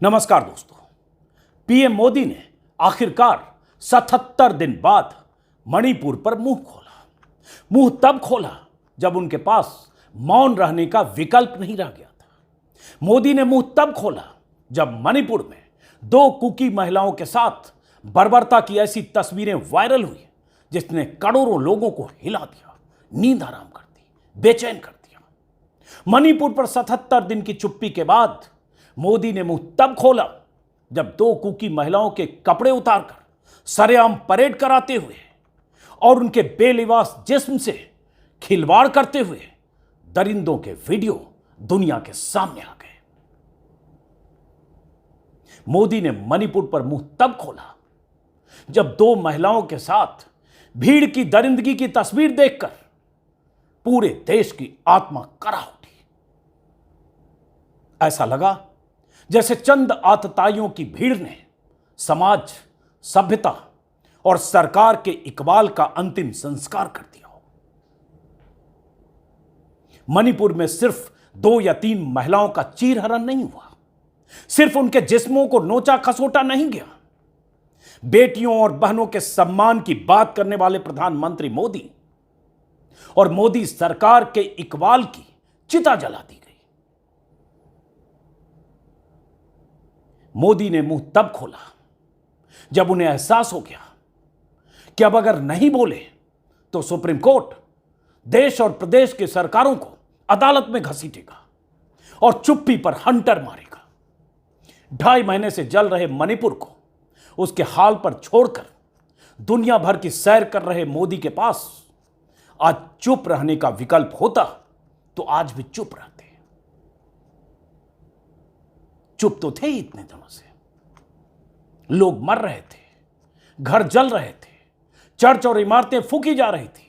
नमस्कार दोस्तों। पीएम मोदी ने आखिरकार 77 दिन बाद मणिपुर पर मुंह खोला। मुंह तब खोला जब उनके पास मौन रहने का विकल्प नहीं रह गया था। मोदी ने मुंह तब खोला जब मणिपुर में 2 कुकी महिलाओं के साथ बर्बरता की ऐसी तस्वीरें वायरल हुई जिसने करोड़ों लोगों को हिला दिया, नींद हराम कर दी, बेचैन कर दिया। मणिपुर पर 77 दिन की चुप्पी के बाद मोदी ने मुंह तब खोला जब 2 कुकी महिलाओं के कपड़े उतारकर सरेआम परेड कराते हुए और उनके बेलिबास जिस्म से खिलवाड़ करते हुए दरिंदों के वीडियो दुनिया के सामने आ गए। मोदी ने मणिपुर पर मुंह तब खोला जब 2 महिलाओं के साथ भीड़ की दरिंदगी की तस्वीर देखकर पूरे देश की आत्मा करा उठी। ऐसा लगा जैसे चंद आतताइयों की भीड़ ने समाज, सभ्यता और सरकार के इकबाल का अंतिम संस्कार कर दिया हो। मणिपुर में सिर्फ 2 या 3 महिलाओं का चीरहरण नहीं हुआ, सिर्फ उनके जिस्मों को नोचा खसोटा नहीं गया। बेटियों और बहनों के सम्मान की बात करने वाले प्रधानमंत्री मोदी और मोदी सरकार के इकबाल की चिता जला दी गई। मोदी ने मुंह तब खोला जब उन्हें एहसास हो गया कि अब अगर नहीं बोले तो सुप्रीम कोर्ट देश और प्रदेश की सरकारों को अदालत में घसीटेगा और चुप्पी पर हंटर मारेगा। 2.5 महीने से जल रहे मणिपुर को उसके हाल पर छोड़कर दुनिया भर की सैर कर रहे मोदी के पास आज चुप रहने का विकल्प होता तो आज भी चुप रहते। चुप तो थे इतने दिनों से। लोग मर रहे थे, घर जल रहे थे, चर्च और इमारतें फूकी जा रही थी,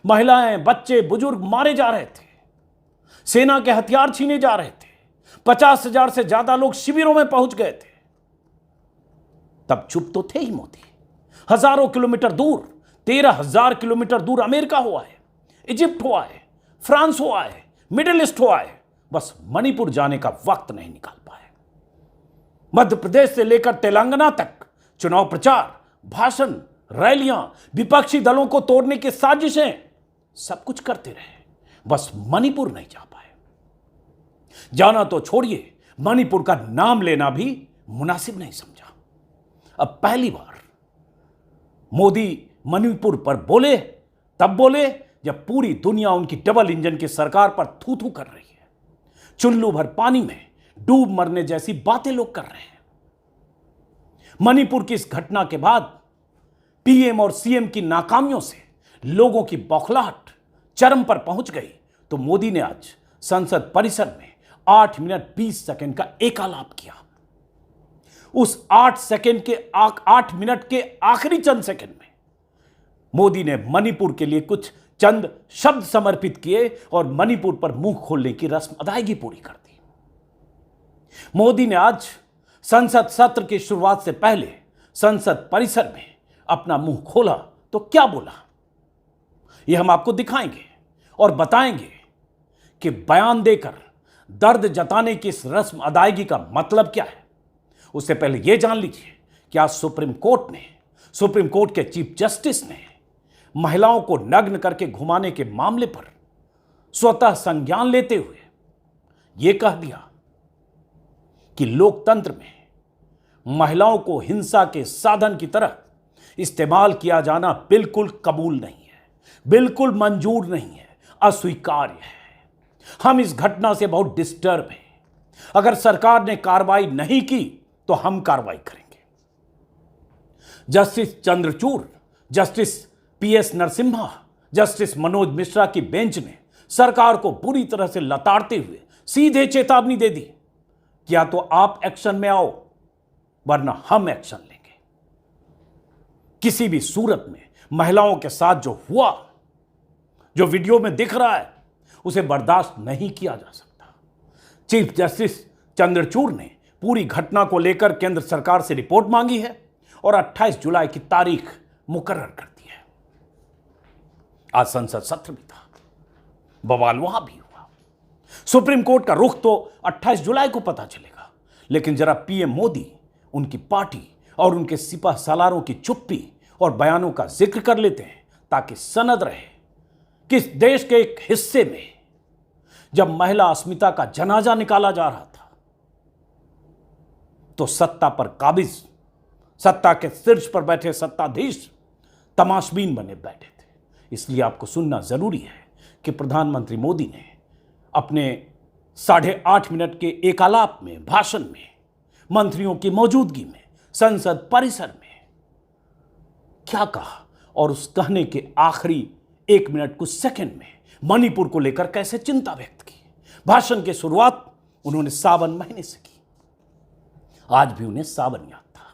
महिलाएं, बच्चे, बुजुर्ग मारे जा रहे थे, सेना के हथियार छीने जा रहे थे, 50,000 से ज्यादा लोग शिविरों में पहुंच गए थे। तब चुप तो थे ही मोदी। हजारों किलोमीटर दूर, 13,000 किलोमीटर दूर अमेरिका हुआ है, इजिप्ट हुआ है, फ्रांस हुआ है, मिडिल ईस्ट हुआ है, बस मणिपुर जाने का वक्त नहीं निकाल पाए। मध्य प्रदेश से लेकर तेलंगाना तक चुनाव प्रचार, भाषण, रैलियां, विपक्षी दलों को तोड़ने की साजिशें, सब कुछ करते रहे, बस मणिपुर नहीं जा पाए। जाना तो छोड़िए, मणिपुर का नाम लेना भी मुनासिब नहीं समझा। अब पहली बार मोदी मणिपुर पर बोले, तब बोले जब पूरी दुनिया उनकी डबल इंजन की सरकार पर थू थू कर रही है। चुल्लू भर पानी में डूब मरने जैसी बातें लोग कर रहे हैं। मणिपुर की इस घटना के बाद पीएम और सीएम की नाकामियों से लोगों की बौखलाहट चरम पर पहुंच गई तो मोदी ने आज संसद परिसर में 8 मिनट 20 सेकंड का एकालाप किया। उस 8 मिनट के आखिरी चंद सेकंड में मोदी ने मणिपुर के लिए कुछ चंद शब्द समर्पित किए और मणिपुर पर मुंह खोलने की रस्म अदायगी पूरी कर दी। मोदी ने आज संसद सत्र की शुरुआत से पहले संसद परिसर में अपना मुंह खोला तो क्या बोला, यह हम आपको दिखाएंगे और बताएंगे कि बयान देकर दर्द जताने की इस रस्म अदायगी का मतलब क्या है। उससे पहले यह जान लीजिए कि आज सुप्रीम कोर्ट के चीफ जस्टिस ने महिलाओं को नग्न करके घुमाने के मामले पर स्वतः संज्ञान लेते हुए यह कह दिया कि लोकतंत्र में महिलाओं को हिंसा के साधन की तरह इस्तेमाल किया जाना बिल्कुल कबूल नहीं है, बिल्कुल मंजूर नहीं है, अस्वीकार्य है। हम इस घटना से बहुत डिस्टर्ब हैं। अगर सरकार ने कार्रवाई नहीं की तो हम कार्रवाई करेंगे। Justice Chandrachud, justice PS Narasimha, justice Manoj Mishra की बेंच ने सरकार को बुरी तरह से लताड़ते हुए सीधे चेतावनी दे दी, या तो आप एक्शन में आओ वरना हम एक्शन लेंगे। किसी भी सूरत में महिलाओं के साथ जो हुआ, जो वीडियो में दिख रहा है, उसे बर्दाश्त नहीं किया जा सकता। चीफ जस्टिस चंद्रचूड़ ने पूरी घटना को लेकर केंद्र सरकार से रिपोर्ट मांगी है और 28 जुलाई की तारीख मुकर्रर कर दी है। आज संसद सत्र भी था, बवाल वहां भी हुआ। सुप्रीम कोर्ट का रुख तो 28 जुलाई को पता चलेगा, लेकिन जरा पीएम मोदी, उनकी पार्टी और उनके सिपह सालारों की चुप्पी और बयानों का जिक्र कर लेते हैं ताकि सनद रहे कि इस देश के एक हिस्से में जब महिला अस्मिता का जनाजा निकाला जा रहा था तो सत्ता पर काबिज, सत्ता के शीर्ष पर बैठे सत्ताधीश तमाशबीन बने बैठे थे। इसलिए आपको सुनना जरूरी है कि प्रधानमंत्री मोदी ने अपने 8.5 मिनट के एकालाप में, भाषण में, मंत्रियों की मौजूदगी में, संसद परिसर में क्या कहा और उस कहने के आखिरी 1 मिनट कुछ सेकंड में मणिपुर को लेकर कैसे चिंता व्यक्त की। भाषण की शुरुआत उन्होंने सावन महीने से की। आज भी उन्हें सावन याद था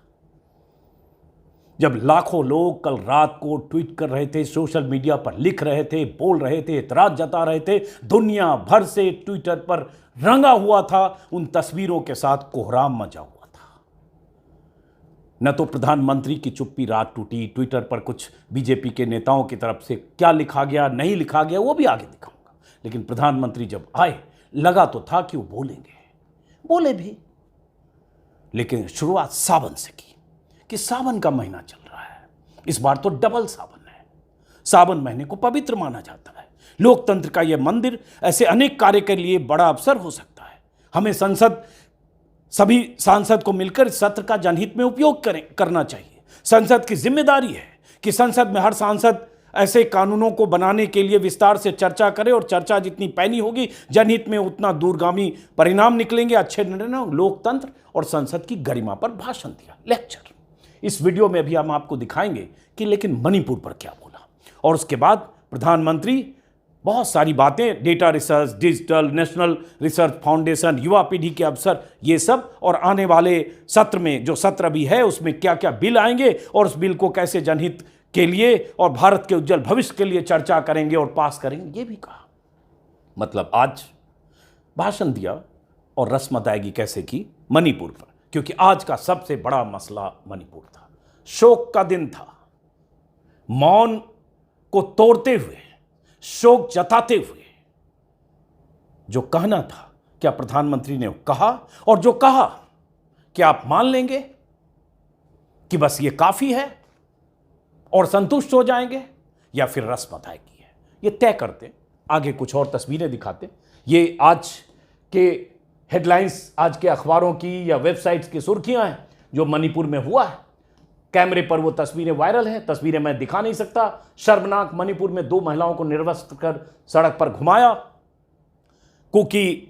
जब लाखों लोग कल रात को ट्वीट कर रहे थे, सोशल मीडिया पर लिख रहे थे, बोल रहे थे, इतराज जता रहे थे। दुनिया भर से ट्विटर पर रंगा हुआ था, उन तस्वीरों के साथ कोहराम मचा हुआ था। न तो प्रधानमंत्री की चुप्पी रात टूटी, ट्विटर पर कुछ बीजेपी के नेताओं की तरफ से क्या लिखा गया, नहीं लिखा गया, वो भी आगे दिखाऊंगा। लेकिन प्रधानमंत्री जब आए लगा तो था कि वो बोलेंगे, बोले भी। लेकिन शुरुआत सावन से की कि सावन का महीना चल रहा है, इस बार तो डबल सावन है। सावन महीने को पवित्र माना जाता है। लोकतंत्र का यह मंदिर ऐसे अनेक कार्य के लिए बड़ा अवसर हो सकता है। हमें सभी सांसद को मिलकर इस सत्र का जनहित में उपयोग करना चाहिए। संसद की जिम्मेदारी है कि संसद में हर सांसद ऐसे कानूनों को बनाने के लिए विस्तार से चर्चा करे और चर्चा जितनी पैनी होगी जनहित में उतना दूरगामी परिणाम निकलेंगे, अच्छे निर्णय। लोकतंत्र और संसद की गरिमा पर भाषण दिया, लेक्चर। इस वीडियो में भी हम आपको दिखाएंगे कि लेकिन मणिपुर पर क्या बोला। और उसके बाद प्रधानमंत्री बहुत सारी बातें, data research, digital, national research foundation, युवा पीढ़ी के अवसर, ये सब, और आने वाले सत्र में जो सत्र भी है उसमें क्या क्या बिल आएंगे और उस बिल को कैसे जनहित के लिए और भारत के उज्जवल भविष्य के लिए चर्चा करेंगे और पास करेंगे, ये भी कहा। मतलब आज भाषण दिया और रस्म अदायगी कैसे की मणिपुर पर, क्योंकि आज का सबसे बड़ा मसला मणिपुर था। शोक का दिन था। मौन को तोड़ते हुए, शोक जताते हुए जो कहना था, क्या प्रधानमंत्री ने कहा, और जो कहा क्या आप मान लेंगे कि बस ये काफी है और संतुष्ट हो जाएंगे, या फिर रस्म अदायगी है, ये तय करते। आगे कुछ और तस्वीरें दिखाते। ये आज के हेडलाइंस, आज के अखबारों की या वेबसाइट्स की सुर्खियां हैं जो मणिपुर में हुआ है। कैमरे पर वो तस्वीरें वायरल हैं, तस्वीरें मैं दिखा नहीं सकता। शर्मनाक, मणिपुर में 2 महिलाओं को निर्वस्त्र कर सड़क पर घुमाया। कुकी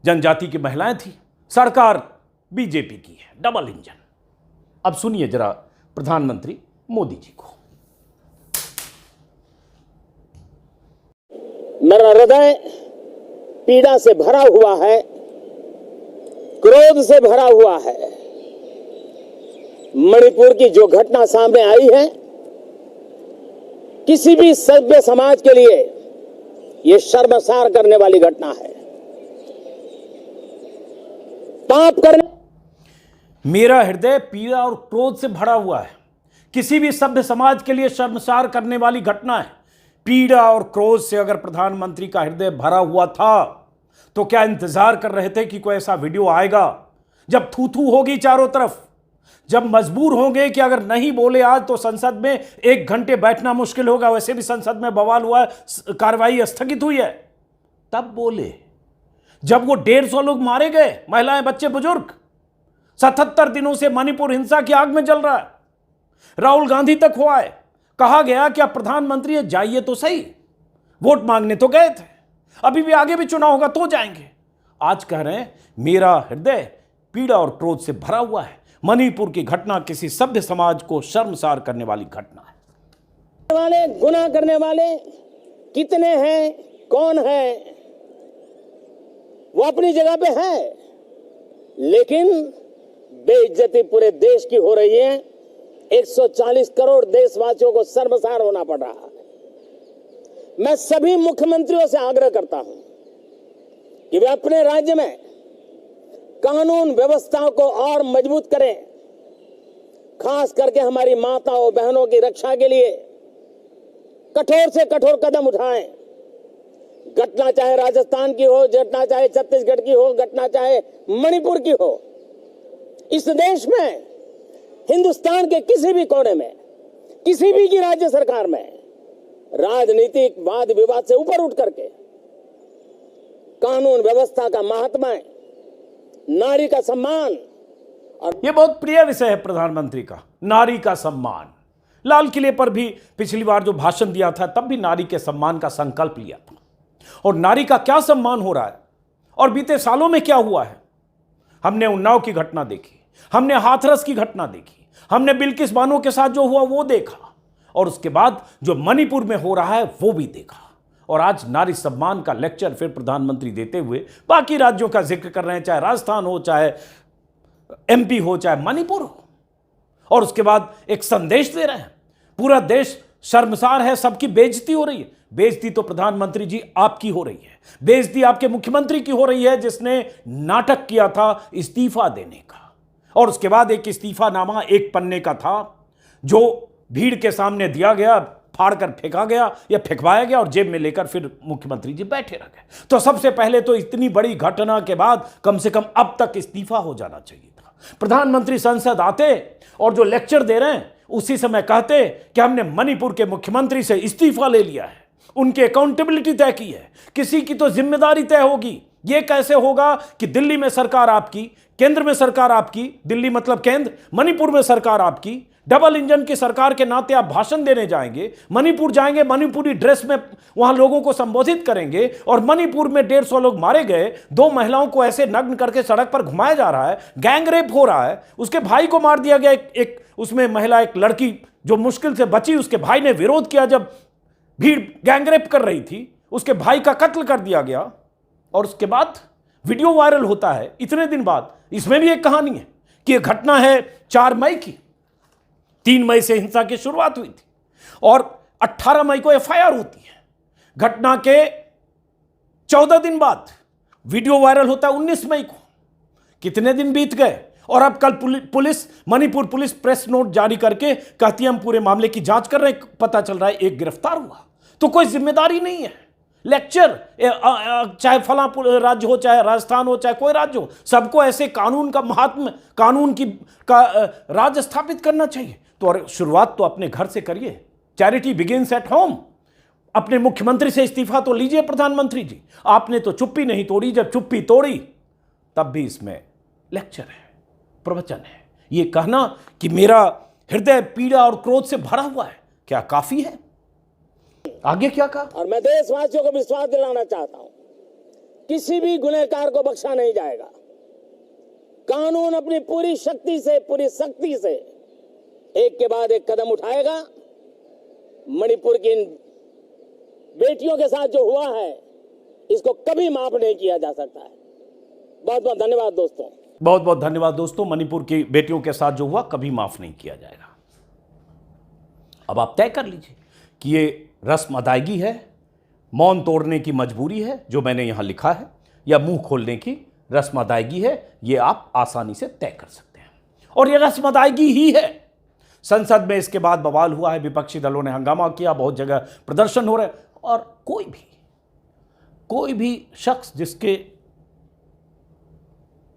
जनजाति की महिलाएं थी। सरकार बीजेपी की है, डबल इंजन। अब सुनिए जरा प्रधानमंत्री मोदी जी को। मेरा हृदय पीड़ा से भरा हुआ है, क्रोध से भरा हुआ है। मणिपुर की जो घटना सामने आई है, किसी भी सभ्य समाज के लिए यह शर्मसार करने वाली घटना है। पाप करने, मेरा हृदय पीड़ा और क्रोध से भरा हुआ है, किसी भी सभ्य समाज के लिए शर्मसार करने वाली घटना है। पीड़ा और क्रोध से अगर प्रधानमंत्री का हृदय भरा हुआ था तो क्या इंतजार कर रहे थे कि कोई ऐसा वीडियो आएगा जब थू-थू होगी चारों तरफ, जब मजबूर होंगे कि अगर नहीं बोले आज तो संसद में 1 घंटे बैठना मुश्किल होगा। वैसे भी संसद में बवाल हुआ है, कार्रवाई स्थगित हुई है। तब बोले जब वो 150 लोग मारे गए, महिलाएं, बच्चे, बुजुर्ग। 77 दिनों से मणिपुर हिंसा की आग में जल रहा है। राहुल गांधी तक हुआ है। कहा गया कि आप प्रधानमंत्री जाइए तो सही, वोट मांगने तो गए थे, अभी भी आगे भी चुनाव होगा तो जाएंगे। आज कह रहे हैं मेरा हृदय पीड़ा और क्रोध से भरा हुआ है। मणिपुर की घटना किसी सभ्य समाज को शर्मसार करने वाली घटना है। गुनाह करने वाले कितने हैं, कौन है, वो अपनी जगह पे है, लेकिन बेइज्जती पूरे देश की हो रही है। 140 करोड़ देशवासियों को शर्मसार होना पड़ रहा है। मैं सभी मुख्यमंत्रियों से आग्रह करता हूं कि वे अपने राज्य में कानून व्यवस्था को और मजबूत करें, खास करके हमारी माताओं बहनों की रक्षा के लिए कठोर से कठोर कदम उठाएं। घटना चाहे राजस्थान की हो, घटना चाहे छत्तीसगढ़ की हो, घटना चाहे मणिपुर की हो, इस देश में, हिंदुस्तान के किसी भी कोने में, किसी भी की राज्य सरकार में राजनीतिक वाद विवाद से ऊपर उठ करके कानून व्यवस्था का महात्मा, नारी का सम्मान। और यह बहुत प्रिय विषय है प्रधानमंत्री का, नारी का सम्मान। लाल किले पर भी पिछली बार जो भाषण दिया था तब भी नारी के सम्मान का संकल्प लिया था। और नारी का क्या सम्मान हो रहा है और बीते सालों में क्या हुआ है। हमने उन्नाव की घटना देखी, हमने हाथरस की घटना देखी, हमने बिल्किस बानो के साथ जो हुआ वो देखा, और उसके बाद जो मणिपुर में हो रहा है वो भी देखा। और आज नारी सम्मान का लेक्चर फिर प्रधानमंत्री देते हुए बाकी राज्यों का जिक्र कर रहे हैं, चाहे राजस्थान हो, चाहे एमपी हो, चाहे मणिपुर हो, और उसके बाद एक संदेश दे रहे हैं। पूरा देश शर्मसार है, सबकी बेइज्जती हो रही है। बेइज्जती तो प्रधानमंत्री जी आपकी हो रही है, बेइज्जती आपके मुख्यमंत्री की हो रही है, जिसने नाटक किया था इस्तीफा देने का। और उसके बाद एक इस्तीफानामा एक पन्ने का था जो भीड़ के सामने दिया गया, फाड़ कर फेंका गया या फेंकवाया गया और जेब में लेकर फिर मुख्यमंत्री जी बैठे रह गए। तो सबसे पहले तो इतनी बड़ी घटना के बाद कम से कम अब तक इस्तीफा हो जाना चाहिए था। प्रधानमंत्री संसद आते और जो लेक्चर दे रहे हैं उसी समय कहते कि हमने मणिपुर के मुख्यमंत्री से इस्तीफा ले लिया है, उनकी अकाउंटेबिलिटी तय की है, किसी की तो जिम्मेदारी तय होगी। यह कैसे होगा कि दिल्ली में सरकार आपकी, केंद्र में सरकार आपकी, दिल्ली मतलब केंद्र, मणिपुर में सरकार आपकी, डबल इंजन की सरकार के नाते आप भाषण देने जाएंगे, मणिपुर जाएंगे, मणिपुरी ड्रेस में वहां लोगों को संबोधित करेंगे, और मणिपुर में 150 लोग मारे गए, 2 महिलाओं को ऐसे नग्न करके सड़क पर घुमाया जा रहा है, गैंग रेप हो रहा है, उसके भाई को मार दिया गया। एक उसमें महिला, एक लड़की जो मुश्किल से बची, उसके भाई ने विरोध किया जब भीड़ गैंग रेप कर रही थी, उसके भाई का कत्ल कर दिया गया। और उसके बाद वीडियो वायरल होता है इतने दिन बाद। इसमें भी एक कहानी है कि यह घटना है 4 मई की, 3 मई से हिंसा की शुरुआत हुई थी और 18 मई को एफआईआर होती है। घटना के 14 दिन बाद वीडियो वायरल होता है 19 मई को। कितने दिन बीत गए और अब कल police, Manipur police press note जारी करके कहती है हम पूरे मामले की जांच कर रहे हैं। पता चल रहा है एक गिरफ्तार हुआ। तो कोई जिम्मेदारी नहीं है। लेक्चर चाहे फला राज्य हो, चाहे राजस्थान हो, चाहे कोई राज्य हो, सबको ऐसे कानून का महात्म, कानून का राज स्थापित करना चाहिए। तो शुरुआत तो अपने घर से करिए। Charity begins at home. अपने मुख्यमंत्री से इस्तीफा तो लीजिए प्रधानमंत्री जी। आपने तो चुप्पी नहीं तोड़ी, जब चुप्पी तोड़ी तब भी इसमें लेक्चर है, प्रवचन है। यह कहना कि मेरा हृदय पीड़ा और क्रोध से भरा हुआ है, क्या काफी है? आगे क्या कहा? और मैं देशवासियों को विश्वास दिलाना चाहता हूं, किसी भी गुनहगार को बख्शा नहीं जाएगा। कानून अपनी पूरी शक्ति से, पूरी सख्ती से एक के बाद एक कदम उठाएगा। मणिपुर की इन बेटियों के साथ जो हुआ है, इसको कभी माफ नहीं किया जा सकता है। बहुत बहुत धन्यवाद दोस्तों। बहुत बहुत धन्यवाद दोस्तों। मणिपुर की बेटियों के साथ जो हुआ कभी माफ नहीं किया जाएगा। अब आप तय कर लीजिए कि ये रस्म अदायगी है, मौन तोड़ने की मजबूरी है जो मैंने यहां लिखा है, या मुंह खोलने की रस्म अदायगी है। ये आप आसानी से तय कर सकते हैं और ये रस्म अदायगी ही है। संसद में इसके बाद बवाल हुआ है, विपक्षी दलों ने हंगामा किया, बहुत जगह प्रदर्शन हो रहे हैं, और कोई भी शख्स जिसके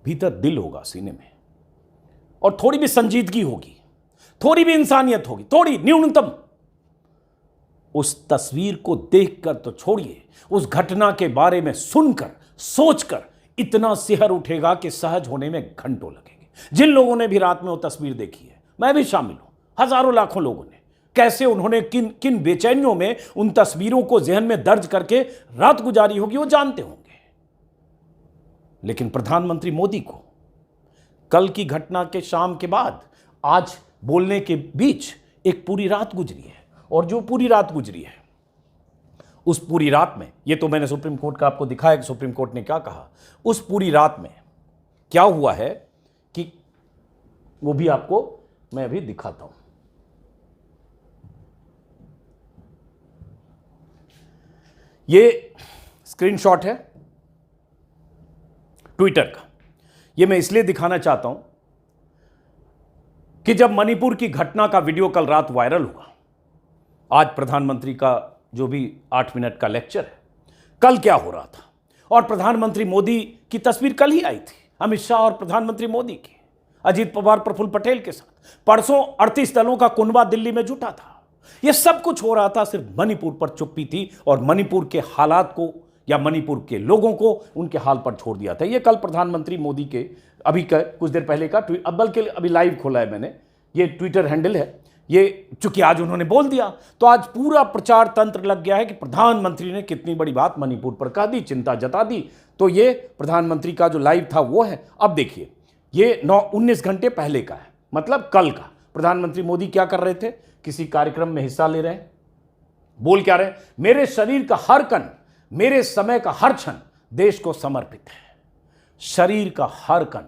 भीतर दिल होगा सीने में, और थोड़ी भी संजीदगी होगी, थोड़ी भी इंसानियत होगी, थोड़ी न्यूनतम, उस तस्वीर को देखकर तो छोड़िए, उस घटना के बारे में सुनकर, सोचकर इतना सिहर उठेगा कि सहज होने में घंटों लगेंगे। जिन लोगों ने भी रात में वो तस्वीर देखी है, मैं भी शामिल हूं, हजारों लाखों लोगों ने, कैसे उन्होंने किन किन बेचैनियों में उन तस्वीरों को जहन में दर्ज करके रात गुजारी होगी, वो जानते होंगे। लेकिन प्रधानमंत्री मोदी को कल की घटना के शाम के बाद आज बोलने के बीच एक पूरी रात गुजरी है, और जो पूरी रात गुजरी है उस पूरी रात में, ये तो मैंने सुप्रीम कोर्ट का आपको दिखाया कि सुप्रीम कोर्ट ने क्या कहा, उस पूरी रात में क्या हुआ है कि वो भी आपको मैं अभी दिखाता हूं। ये स्क्रीनशॉट है ट्विटर का। ये मैं इसलिए दिखाना चाहता हूं कि जब मणिपुर की घटना का वीडियो कल रात वायरल हुआ, आज प्रधानमंत्री का जो भी 8 मिनट का लेक्चर है, कल क्या हो रहा था, और प्रधानमंत्री मोदी की तस्वीर कल ही आई थी, अमित शाह और प्रधानमंत्री मोदी की। अजीत पवार प्रफुल्ल पटेल के साथ, परसों 38 दलों का कुनबा दिल्ली में जुटा था। यह सब कुछ हो रहा था, सिर्फ मणिपुर पर चुप्पी थी और मणिपुर के हालात को या मणिपुर के लोगों को उनके हाल पर छोड़ दिया था। यह कल प्रधानमंत्री मोदी के अभी का कुछ देर पहले का ट्वीट, बल्कि अभी लाइव खोला है मैंने, ये ट्विटर हैंडल है। ये चूंकि आज उन्होंने बोल दिया तो आज पूरा प्रचार तंत्र लग गया है कि प्रधानमंत्री ने कितनी बड़ी बात मणिपुर पर कह दी, चिंता जता दी। तो ये प्रधानमंत्री का जो लाइव था वो है। अब देखिए, ये 19 घंटे पहले का है, मतलब कल का। प्रधानमंत्री मोदी क्या कर रहे थे, किसी कार्यक्रम में हिस्सा ले रहे हैं, बोल क्या रहे, मेरे शरीर का हर कण, मेरे समय का हर क्षण देश को समर्पित है। शरीर का हर कण,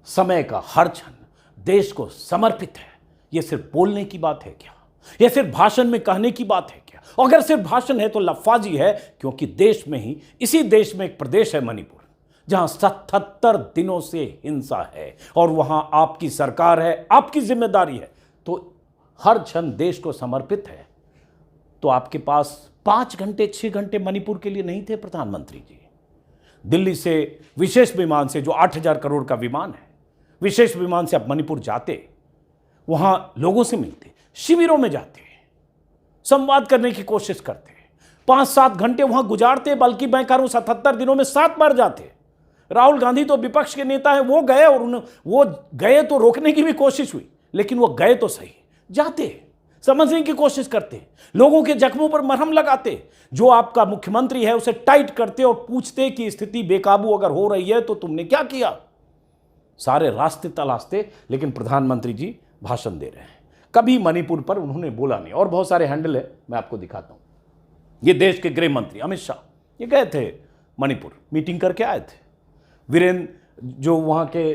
समय का हर क्षण देश को समर्पित है। यह सिर्फ बोलने की बात है क्या? यह सिर्फ भाषण में कहने की बात है क्या? अगर सिर्फ भाषण है तो लफाजी है, क्योंकि देश में ही, इसी देश में एक प्रदेश है मणिपुर, जहां 77 दिनों से हिंसा है और वहां आपकी सरकार है, आपकी जिम्मेदारी है, तो हर क्षण देश को समर्पित है। तो आपके पास 5 घंटे 6 घंटे मणिपुर के लिए नहीं थे प्रधानमंत्री जी? दिल्ली से विशेष विमान से, जो 8,000 करोड़ का विमान है, विशेष विमान से आप मणिपुर जाते, वहां लोगों से मिलते, शिविरों में जाते, संवाद करने की कोशिश करते, 5-7 घंटे वहां गुजारते, बल्कि मैं कह रहा हूं 77 दिनों में 7 बार जाते। राहुल गांधी तो विपक्ष के नेता है, वो गए और वो गए तो रोकने की भी कोशिश हुई, लेकिन वो गए तो सही, जाते, समझने की कोशिश करते, लोगों के जख्मों पर मरहम लगाते, जो आपका मुख्यमंत्री है उसे टाइट करते और पूछते कि स्थिति बेकाबू अगर हो रही है तो तुमने क्या किया। सारे रास्ते तलाशते, लेकिन प्रधानमंत्री जी भाषण दे रहे हैं। कभी मणिपुर पर उन्होंने बोला नहीं। और बहुत सारे हैंडल है, मैं आपको दिखाता हूं। ये देश के गृह मंत्री अमित शाह, ये गए थे मणिपुर, मीटिंग करके आए थे। वीरेंद्र, जो वहां के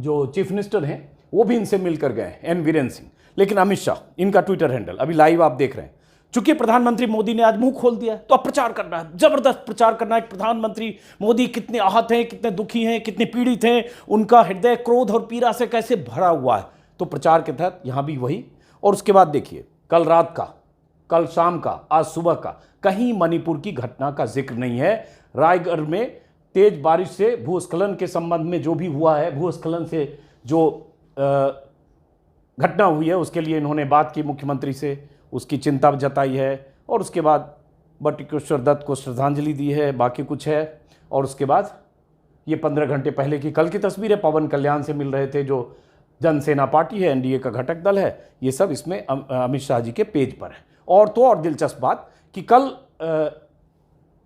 जो चीफ मिनिस्टर हैं, वो भी इनसे मिलकर गए, एन वीरेंद्र सिंह। लेकिन अमित शाह, इनका ट्विटर हैंडल अभी लाइव आप देख रहे हैं। चूंकि प्रधानमंत्री मोदी ने आज मुंह खोल दिया तो अब प्रचार करना है, जबरदस्त प्रचार करना है। प्रधानमंत्री मोदी कितने आहत हैं, कितने दुखी हैं, कितने पीड़ित हैं, उनका हृदय क्रोध और पीड़ा से कैसे भरा हुआ है। तो प्रचार के तहत यहां भी वही। और उसके बाद देखिए, कल रात का, कल शाम का, आज सुबह का, कहीं मणिपुर की घटना का जिक्र नहीं है। रायगढ़ में तेज बारिश से भूस्खलन के संबंध में जो भी हुआ है, भूस्खलन से जो घटना हुई है, उसके लिए इन्होंने बात की मुख्यमंत्री से, उसकी चिंता जताई है। और उसके बाद बटुकेश्वर दत्त को श्रद्धांजलि दी है, बाकी कुछ है। और उसके बाद ये 15 घंटे पहले की, कल की तस्वीर है, पवन कल्याण से मिल रहे थे, जो जनसेना पार्टी है, एनडीए का घटक दल है। ये सब इसमें अमित शाह जी के पेज पर है। और तो और दिलचस्प बात कि कल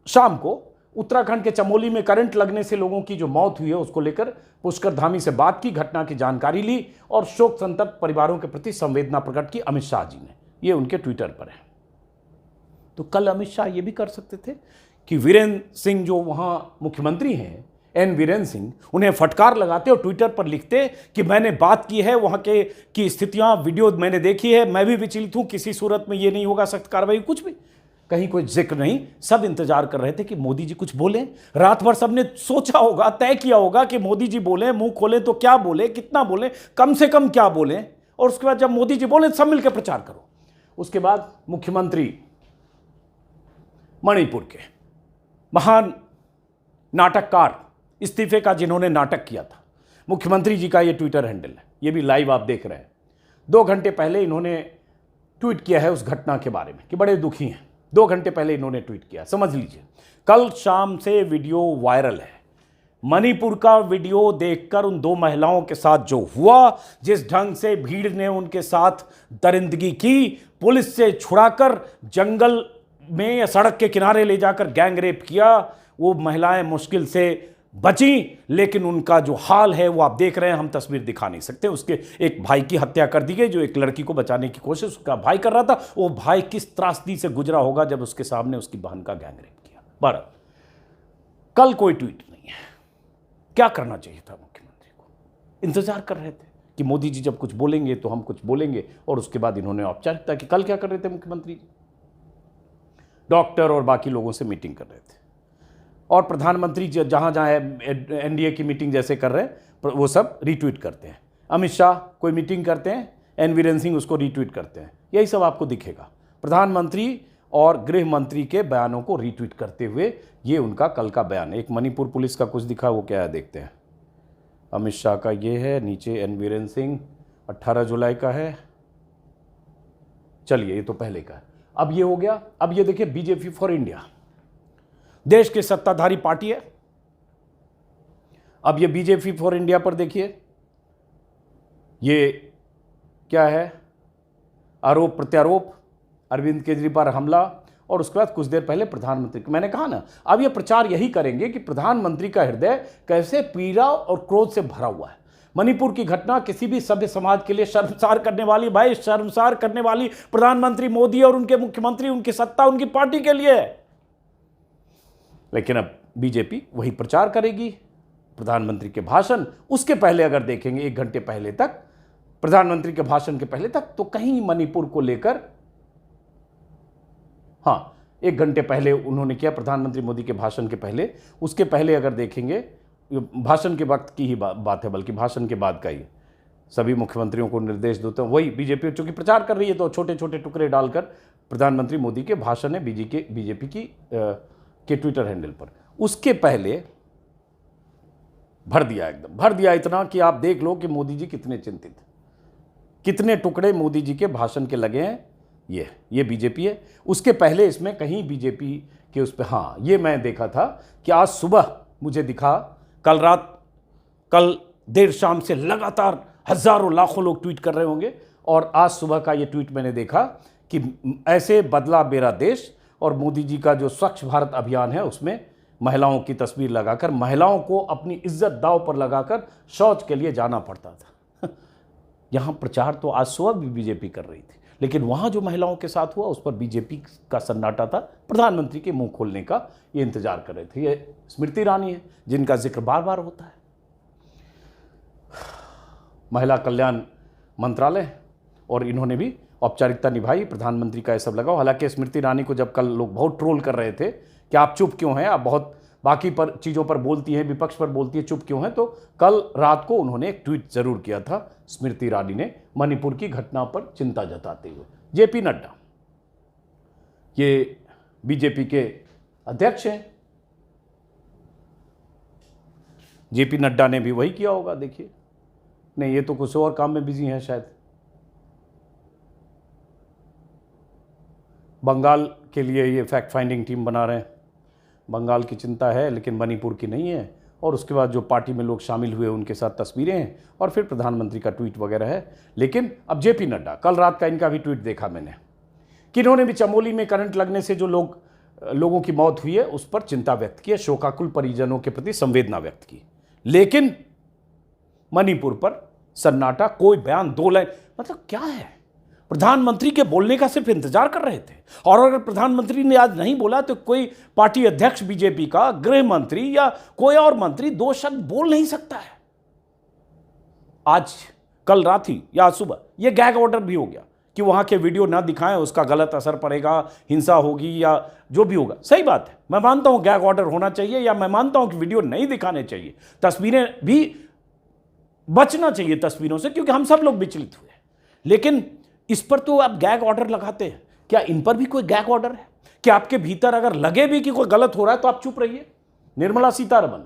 शाम को उत्तराखंड के चमोली में करंट लगने से लोगों की जो मौत हुई है, उसको लेकर पुष्कर धामी से बात की, घटना की जानकारी ली और शोक संतप्त परिवारों के प्रति संवेदना प्रकट की अमित शाह जी ने। ये उनके ट्विटर पर है। तो कल अमित शाह ये भी कर सकते थे कि वीरेंद्र सिंह, जो वहां मुख्यमंत्री हैं, एन वीरेंद्र सिंह, उन्हें फटकार लगाते और ट्विटर पर लिखते कि मैंने बात की है, वहां के की स्थितियां, वीडियो मैंने देखी है, मैं भी विचलित हूं, किसी सूरत में ये नहीं होगा सख्त कार्रवाई, कुछ भी, कहीं कोई जिक्र नहीं। सब इंतजार कर रहे थे कि मोदी जी कुछ बोले। रात भर सबने सोचा होगा, तय किया होगा कि मोदी जी बोले, मुंह खोले तो क्या बोले, कितना बोले, कम से कम क्या बोले। और उसके बाद जब मोदी जी बोले, सब मिलकर प्रचार करो। उसके बाद मुख्यमंत्री मणिपुर के महान नाटककार, इस्तीफे का जिन्होंने नाटक किया था, मुख्यमंत्री जी का ये ट्विटर हैंडल है, ये भी लाइव आप देख रहे हैं। 2 घंटे पहले इन्होंने ट्वीट किया है उस घटना के बारे में कि बड़े दुखी हैं। 2 घंटे पहले इन्होंने ट्वीट किया, समझ लीजिए। कल शाम से वीडियो वायरल है। मणिपुर का वीडियो देखकर उन 2 महिलाओं के साथ जो हुआ, जिस ढंग से भीड़ ने उनके साथ दरिंदगी की, पुलिस से छुड़ाकर जंगल में या सड़क के किनारे ले जाकर गैंग रेप किया, वो महिलाएं मुश्किल से बची। लेकिन उनका जो हाल है वो आप देख रहे हैं, हम तस्वीर दिखा नहीं सकते। उसके एक भाई की हत्या कर दी गई, जो एक लड़की को बचाने की कोशिश उसका भाई कर रहा था। वो भाई किस त्रासदी से गुजरा होगा जब उसके सामने उसकी बहन का गैंग रेप किया। बहरहाल कल कोई ट्वीट नहीं है। क्या करना चाहिए था मुख्यमंत्री को? इंतजार कर रहे थे कि मोदी जी जब कुछ बोलेंगे तो हम कुछ बोलेंगे। और उसके बाद इन्होंने औपचारिकता की। कल क्या कर रहे थे मुख्यमंत्री जी? डॉक्टर और बाकी लोगों से मीटिंग कर रहे थे। और प्रधानमंत्री जहां जहां एनडीए की मीटिंग जैसे कर रहे हैं, वो सब रीट्वीट करते हैं। अमित शाह कोई मीटिंग करते हैं, एन वीरेंद्र सिंह उसको रीट्वीट करते हैं। यही सब आपको दिखेगा, प्रधानमंत्री और गृह मंत्री के बयानों को रीट्वीट करते हुए। ये उनका कल का बयान है। एक मणिपुर पुलिस का कुछ दिखा, वो क्या है देखते हैं। अमित शाह का ये है, नीचे एन बीरेन सिंह 18 जुलाई का है। चलिए ये तो पहले का है। अब ये हो गया। अब ये देखिए बीजेपी फॉर इंडिया देश की सत्ताधारी पार्टी है। अब ये बीजेपी फॉर इंडिया पर देखिए ये क्या है, आरोप प्रत्यारोप, अरविंद केजरीवाल हमला, और उसके बाद कुछ देर पहले प्रधानमंत्री, मैंने कहा ना अब ये प्रचार यही करेंगे कि प्रधानमंत्री का हृदय कैसे पीड़ा और क्रोध से भरा हुआ है। मणिपुर की घटना किसी भी सभ्य समाज के लिए शर्मसार करने वाली, भाई शर्मसार करने वाली प्रधानमंत्री मोदी और उनके मुख्यमंत्री, उनकी सत्ता, उनकी पार्टी के लिए है। लेकिन अब बीजेपी वही प्रचार करेगी। प्रधानमंत्री के भाषण, उसके पहले अगर देखेंगे 1 घंटे पहले तक, प्रधानमंत्री के भाषण के पहले तक तो कहीं मणिपुर को लेकर, हाँ 1 घंटे पहले उन्होंने किया प्रधानमंत्री मोदी के भाषण के पहले, उसके पहले अगर देखेंगे भाषण के वक्त की ही बात है, बल्कि भाषण के बाद का ही सभी मुख्यमंत्रियों को निर्देश देते हैं। वही बीजेपी चूंकि प्रचार कर रही है तो छोटे छोटे टुकड़े डालकर प्रधानमंत्री मोदी के भाषण है बीजेपी के ट्विटर हैंडल पर। उसके पहले भर दिया, एकदम भर दिया, इतना कि आप देख लो कि मोदी जी कितने चिंतित, कितने टुकड़े मोदी जी के भाषण के लगे हैं। ये बीजेपी है। उसके पहले इसमें कहीं बीजेपी के उस पर, हाँ ये मैं देखा था कि आज सुबह मुझे दिखा, कल देर शाम से लगातार हजारों लाखों लोग ट्वीट कर रहे होंगे, और आज सुबह का ये ट्वीट मैंने देखा कि ऐसे बदला मेरा देश, और मोदी जी का जो स्वच्छ भारत अभियान है उसमें महिलाओं की तस्वीर लगाकर, महिलाओं को अपनी इज्जत दांव पर लगाकर शौच के लिए जाना पड़ता था। यहाँ प्रचार तो आज सुबह भी बीजेपी कर रही थी, लेकिन वहाँ जो महिलाओं के साथ हुआ उस पर बीजेपी का सन्नाटा था। प्रधानमंत्री के मुंह खोलने का ये इंतजार कर रहे थे। ये स्मृति ईरानी है जिनका जिक्र बार बार होता है, महिला कल्याण मंत्रालय, और इन्होंने भी औपचारिकता निभाई, प्रधानमंत्री का ये सब लगाओ। हालांकि स्मृति ईरानी को जब कल लोग बहुत ट्रोल कर रहे थे कि आप चुप क्यों हैं, आप बहुत बाकी पर चीज़ों पर बोलती हैं, विपक्ष पर बोलती है, चुप क्यों हैं, तो कल रात को उन्होंने एक ट्वीट जरूर किया था स्मृति ईरानी ने, मणिपुर की घटना पर चिंता जताते हुए। जेपी नड्डा ये बीजेपी के अध्यक्ष हैं, जेपी नड्डा ने भी वही किया होगा। देखिए, नहीं ये तो कुछ और काम में बिजी हैं शायद। बंगाल के लिए ये फैक्ट फाइंडिंग टीम बना रहे हैं, बंगाल की चिंता है लेकिन मणिपुर की नहीं है। और उसके बाद जो पार्टी में लोग शामिल हुए उनके साथ तस्वीरें हैं, और फिर प्रधानमंत्री का ट्वीट वगैरह है। लेकिन अब जेपी नड्डा, कल रात का इनका भी ट्वीट देखा मैंने कि इन्होंने भी चमोली में करंट लगने से जो लोगों की मौत हुई है उस पर चिंता व्यक्त की है, शोकाकुल परिजनों के प्रति संवेदना व्यक्त की। लेकिन मणिपुर पर सन्नाटा, कोई बयान, 2 लाइन, मतलब क्या है? प्रधानमंत्री के बोलने का सिर्फ इंतजार कर रहे थे, और अगर प्रधानमंत्री ने आज नहीं बोला तो कोई पार्टी अध्यक्ष बीजेपी का, गृह मंत्री या कोई और मंत्री 2 शब्द बोल नहीं सकता है। आज कल रात ही या आज सुबह यह गैग ऑर्डर भी हो गया कि वहां के वीडियो ना दिखाएं, उसका गलत असर पड़ेगा, हिंसा होगी या जो भी होगा। सही बात है, मैं मानता हूं गैग ऑर्डर होना चाहिए, या मैं मानता हूं कि वीडियो नहीं दिखाने चाहिए, तस्वीरें भी बचना चाहिए तस्वीरों से, क्योंकि हम सब लोग विचलित हुए। लेकिन इस पर तो आप गैग ऑर्डर लगाते हैं, क्या इन पर भी कोई गैग ऑर्डर है? कि आपके भीतर अगर लगे भी कि कोई गलत हो रहा है तो आप चुप रहिए? निर्मला सीतारमण,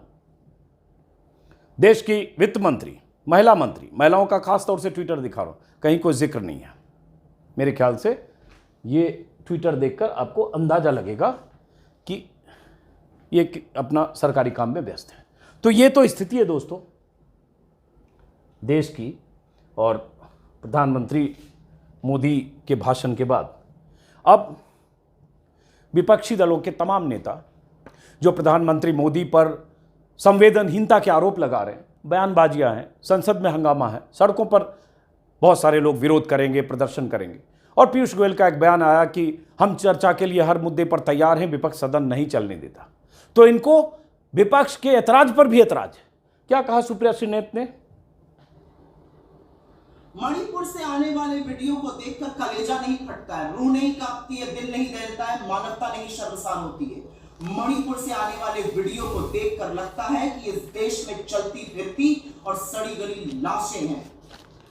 देश की वित्त मंत्री, महिला मंत्री, महिलाओं का खास तौर से ट्विटर दिखा रहा हूं, कहीं कोई जिक्र नहीं है। मेरे ख्याल से ये ट्विटर देखकर आपको अंदाजा लगेगा कि ये अपना सरकारी काम में व्यस्त है। तो ये तो स्थिति है दोस्तों देश की। और प्रधानमंत्री मोदी के भाषण के बाद अब विपक्षी दलों के तमाम नेता जो प्रधानमंत्री मोदी पर संवेदनहीनता के आरोप लगा रहे हैं, बयानबाजियां हैं, संसद में हंगामा है, सड़कों पर बहुत सारे लोग विरोध करेंगे, प्रदर्शन करेंगे। और पीयूष गोयल का एक बयान आया कि हम चर्चा के लिए हर मुद्दे पर तैयार हैं, विपक्ष सदन नहीं चलने देता। तो इनको विपक्ष के ऐतराज पर भी ऐतराज है। क्या कहा सुप्रिया श्रीनेत ने? मणिपुर से आने वाले वीडियो को देखकर कलेजा नहीं फटता है, रूह नहीं कांपती है, दिल नहीं दहलता है, मानवता नहीं शर्मसार होती है। मणिपुर से आने वाले वीडियो को देखकर लगता है कि इस देश में चलती फिरती और सड़ी गली लाशें हैं।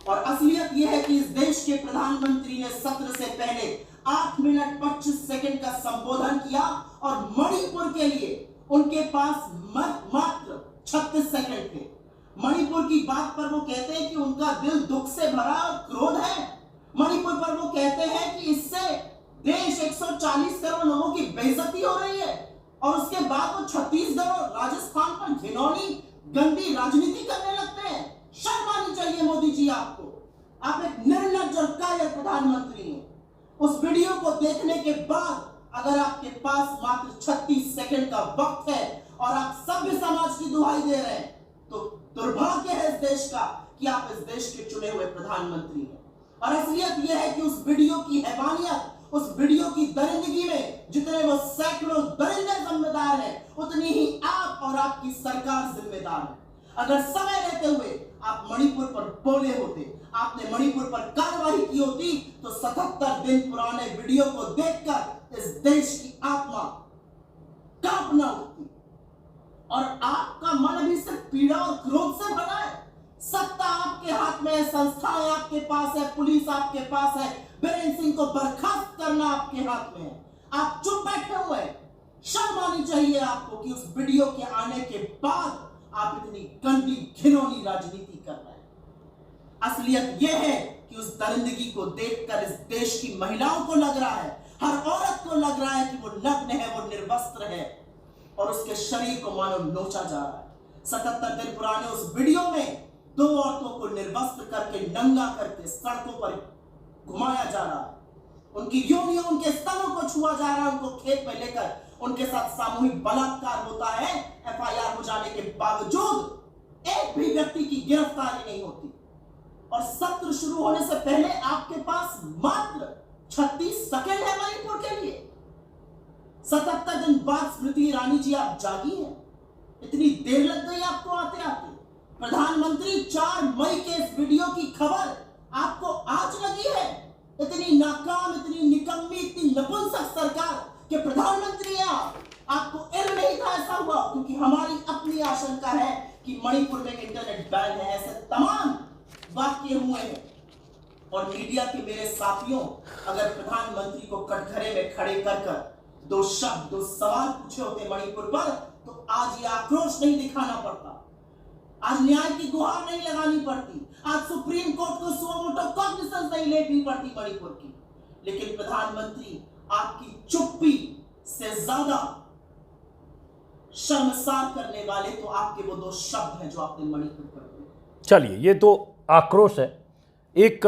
और असलियत यह है कि इस देश के प्रधानमंत्री ने सत्र से पहले 8 मिनट 25 सेकंड का संबोधन किया, और मणिपुर के लिए उनके पास मात्र 36 सेकंड थे। मणिपुर की बात पर वो कहते हैं कि उनका दिल दुख से भरा और क्रोध है। मणिपुर पर वो कहते हैं कि इससे देश 140 करोड़ लोगों की बेइज्जती हो रही है, और उसके बाद वो छत्तीसगढ़ और राजस्थान पर घिनौनी गंदी राजनीति करने लगते हैं। शर्म आनी चाहिए मोदी जी आपको। आप एक निर्लज्ज और कायर प्रधानमंत्री हैं। उस वीडियो को देखने के बाद अगर आपके पास मात्र 36 सेकंड का वक्त है और आप सभ्य समाज की दुहाई दे रहे हैं, तो दुर्भाग्य है इस देश का कि आप इस देश के चुने हुए प्रधानमंत्री हैं। और असलियत यह है कि उस वीडियो की हैवानियत, उस वीडियो की दरिंदगी में जितने वो सैकड़ों दरिंदे जिम्मेदार हैं, उतनी ही आप और आपकी सरकार जिम्मेदार है। अगर समय लेते हुए आप मणिपुर पर बोले होते, आपने मणिपुर पर कार्रवाई की होती, तो 77 दिन पुराने वीडियो को देखकर इस देश की आत्मा कांप न उठती। और आपका मन अभी सिर्फ पीड़ा और क्रोध से भरा है। सत्ता आपके हाथ में है, संस्थाएं आपके पास है, पुलिस आपके पास है, बीरेन सिंह को बर्खास्त करना आपके हाथ में है। आप चुप बैठे हुए हैं। शर्म आनी चाहिए आपको कि उस वीडियो के आने के बाद आप इतनी गंदी घिनौनी राजनीति कर रहे हैं। असलियत यह है कि उस दरिंदगी को देखकर इस देश की महिलाओं को लग रहा है, हर औरत को लग रहा है कि वो नग्न है, वो निर्वस्त्र है और उसके शरीर को मानो नोचा जा रहा है। 77 दिन पुराने उस वीडियो में 2 औरतों को निर्वस्त्र करके, नंगा करके सड़कों पर घुमाया जा रहा है। उनकी योनियों, उनके स्तनों को छुआ जा रहा है, उनको खेत में लेकर उनके साथ सामूहिक बलात्कार होता है। एफआईआर हो जाने के बावजूद एक भी व्यक्ति की गिरफ्तारी नहीं होती। और सत्र शुरू होने से पहले आपके पास मात्र 36 सेकंड है मणिपुर के लिए। 77 दिन बाद स्मृति ईरानी जी आप जागी हैं। इतनी देर लग गई आपको आते आते। प्रधानमंत्री 4 मई के इस वीडियो की खबर आपको आज लगी है। इतनी नाकाम, इतनी निकम्मी, इतनी नपुंसक सरकार के प्रधानमंत्री हैं आप। आपको इल्म नहीं था ऐसा हुआ, क्योंकि हमारी अपनी आशंका है कि मणिपुर में इंटरनेट बैन है। ऐसे तमाम वाक्य हुए हैं। और मीडिया के मेरे साथियों, अगर प्रधानमंत्री को कटघरे में खड़े कर 2 शब्द, 2 सवाल पूछे होते मणिपुर पर, तो आज ये आक्रोश नहीं दिखाना पड़ता, आज न्याय की गुहार नहीं लगानी पड़ती, आज सुप्रीम कोर्ट को सुओ मोटो कॉग्निसेंस नहीं लेनी पड़ती मणिपुर की। लेकिन प्रधानमंत्री, आपकी चुप्पी से ज्यादा शर्मसार करने वाले तो आपके वो 2 शब्द हैं जो आपने मणिपुर पर बोले। चलिए, ये तो आक्रोश है। एक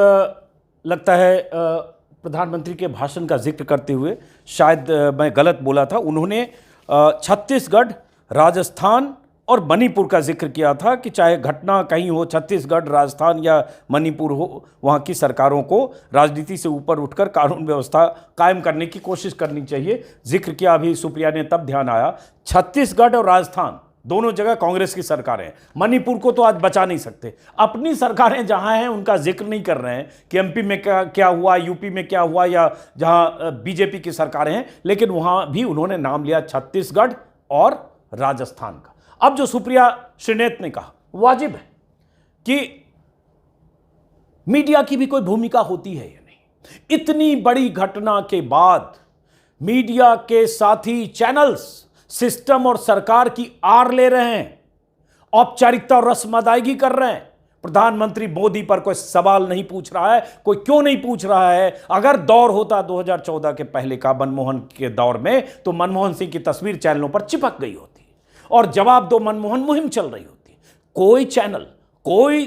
लगता है प्रधानमंत्री के भाषण का जिक्र करते हुए शायद मैं गलत बोला था। उन्होंने छत्तीसगढ़, राजस्थान और मणिपुर का जिक्र किया था कि चाहे घटना कहीं हो, छत्तीसगढ़, राजस्थान या मणिपुर हो, वहाँ की सरकारों को राजनीति से ऊपर उठकर कानून व्यवस्था कायम करने की कोशिश करनी चाहिए। जिक्र किया अभी सुप्रिया ने, तब ध्यान आया छत्तीसगढ़ और राजस्थान दोनों जगह कांग्रेस की सरकारें हैं। मणिपुर को तो आज बचा नहीं सकते। अपनी सरकारें जहां हैं उनका जिक्र नहीं कर रहे हैं कि एमपी में क्या हुआ, यूपी में क्या हुआ, या जहां बीजेपी की सरकारें हैं, लेकिन वहां भी उन्होंने नाम लिया छत्तीसगढ़ और राजस्थान का। अब जो सुप्रिया श्रीनेत ने कहा, वाजिब है कि मीडिया की भी कोई भूमिका होती है या नहीं। इतनी बड़ी घटना के बाद मीडिया के साथी चैनल्स सिस्टम और सरकार की आड़ ले रहे हैं, औपचारिकता और रस्म अदायगी कर रहे हैं। प्रधानमंत्री मोदी पर कोई सवाल नहीं पूछ रहा है। कोई क्यों नहीं पूछ रहा है? अगर दौर होता 2014 के पहले का, मनमोहन के दौर में, तो मनमोहन सिंह की तस्वीर चैनलों पर चिपक गई होती और जवाब दो मनमोहन मुहिम चल रही होती। कोई चैनल, कोई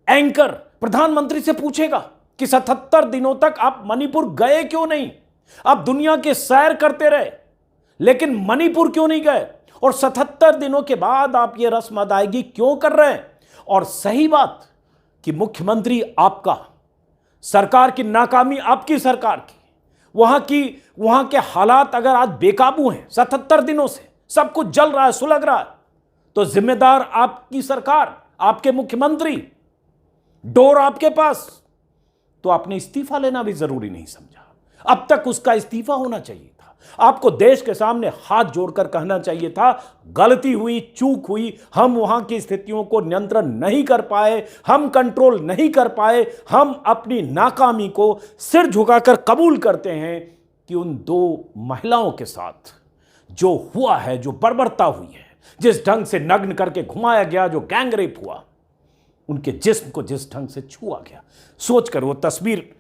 एंकर प्रधानमंत्री से पूछेगा कि 77 दिनों तक आप मणिपुर गए क्यों नहीं? आप दुनिया के सैर करते रहे, लेकिन मणिपुर क्यों नहीं गए? और 77 दिनों के बाद आप ये रस्म अदायगी क्यों कर रहे हैं? और सही बात कि मुख्यमंत्री आपका, सरकार की नाकामी आपकी सरकार की, वहां के हालात अगर आज बेकाबू हैं, 77 दिनों से सब कुछ जल रहा है, सुलग रहा है, तो जिम्मेदार आपकी सरकार, आपके मुख्यमंत्री, डोर आपके पास, तो आपने इस्तीफा लेना भी जरूरी नहीं समझा। अब तक उसका इस्तीफा होना चाहिए था। आपको देश के सामने हाथ जोड़कर कहना चाहिए था, गलती हुई, चूक हुई, हम वहां की स्थितियों को नियंत्रण नहीं कर पाए, हम कंट्रोल नहीं कर पाए, हम अपनी नाकामी को सिर झुकाकर कबूल करते हैं कि उन 2 महिलाओं के साथ जो हुआ है, जो बर्बरता हुई है, जिस ढंग से नग्न करके घुमाया गया, जो गैंग रेप हुआ, उनके जिस्म को जिस ढंग से छुआ गया, सोचकर वो तस्वीर,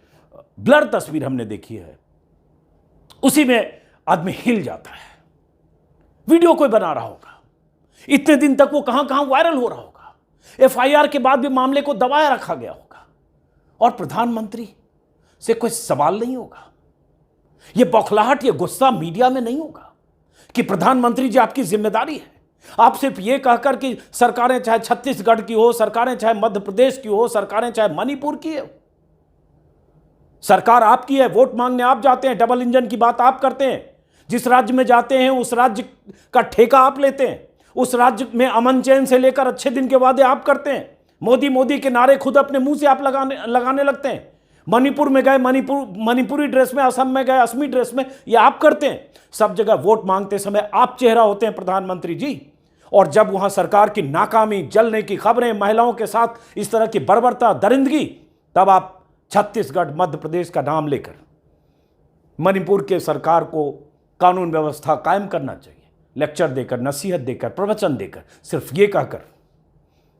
ब्लर तस्वीर हमने देखी है, उसी में आदमी हिल जाता है। वीडियो कोई बना रहा होगा, इतने दिन तक वो कहां कहां वायरल हो रहा होगा, एफआईआर के बाद भी मामले को दबाए रखा गया होगा, और प्रधानमंत्री से कोई सवाल नहीं होगा। ये बौखलाहट, ये गुस्सा मीडिया में नहीं होगा कि प्रधानमंत्री जी आपकी जिम्मेदारी है। आप सिर्फ ये कहकर कि सरकारें चाहे छत्तीसगढ़ की हो, सरकारें चाहे मध्य प्रदेश की हो, सरकारें चाहे मणिपुर की हो, सरकार आपकी है, वोट मांगने आप जाते हैं, डबल इंजन की बात आप करते हैं, जिस राज्य में जाते हैं उस राज्य का ठेका आप लेते हैं, उस राज्य में अमन चैन से लेकर अच्छे दिन के वादे आप करते हैं, मोदी मोदी के नारे खुद अपने मुंह से आप लगाने लगते हैं। मणिपुर में गए मणिपुरी ड्रेस में, असम में गए असमी ड्रेस में, ये आप करते हैं। सब जगह वोट मांगते समय आप चेहरा होते हैं प्रधानमंत्री जी। और जब वहां सरकार की नाकामी, जलने की खबरें, महिलाओं के साथ इस तरह की बर्बरता, दरिंदगी, तब आप छत्तीसगढ़, मध्य प्रदेश का नाम लेकर मणिपुर के सरकार को कानून व्यवस्था कायम करना चाहिए, लेक्चर देकर, नसीहत देकर, प्रवचन देकर, सिर्फ ये कहकर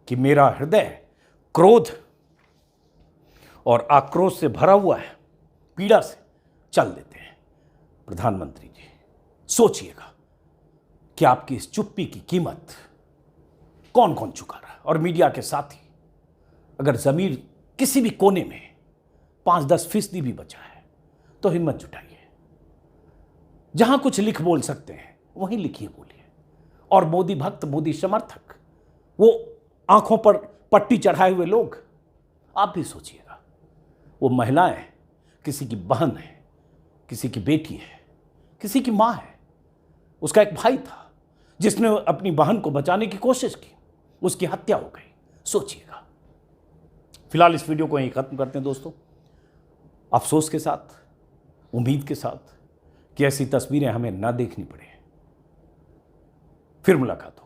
कि मेरा हृदय क्रोध और आक्रोश से भरा हुआ है, पीड़ा से, चल देते हैं। प्रधानमंत्री जी, सोचिएगा कि आपकी इस चुप्पी की कीमत कौन कौन चुका रहा है। और मीडिया के साथ ही अगर ज़मीर किसी भी कोने में 5-10% भी बचा है तो हिम्मत जुटाइए, जहां कुछ लिख बोल सकते हैं वहीं लिखिए, बोलिए। और मोदी भक्त, मोदी समर्थक, वो आंखों पर पट्टी चढ़ाए हुए लोग, आप भी सोचिएगा, वो महिलाएं, किसी की बहन है, किसी की बेटी है, किसी की मां है, उसका एक भाई था जिसने अपनी बहन को बचाने की कोशिश की, उसकी हत्या हो गई। सोचिएगा। फिलहाल इस वीडियो को यहीं खत्म करते हैं दोस्तों, अफसोस के साथ, उम्मीद के साथ कि ऐसी तस्वीरें हमें ना देखनी पड़े। फिर मुलाकात हो।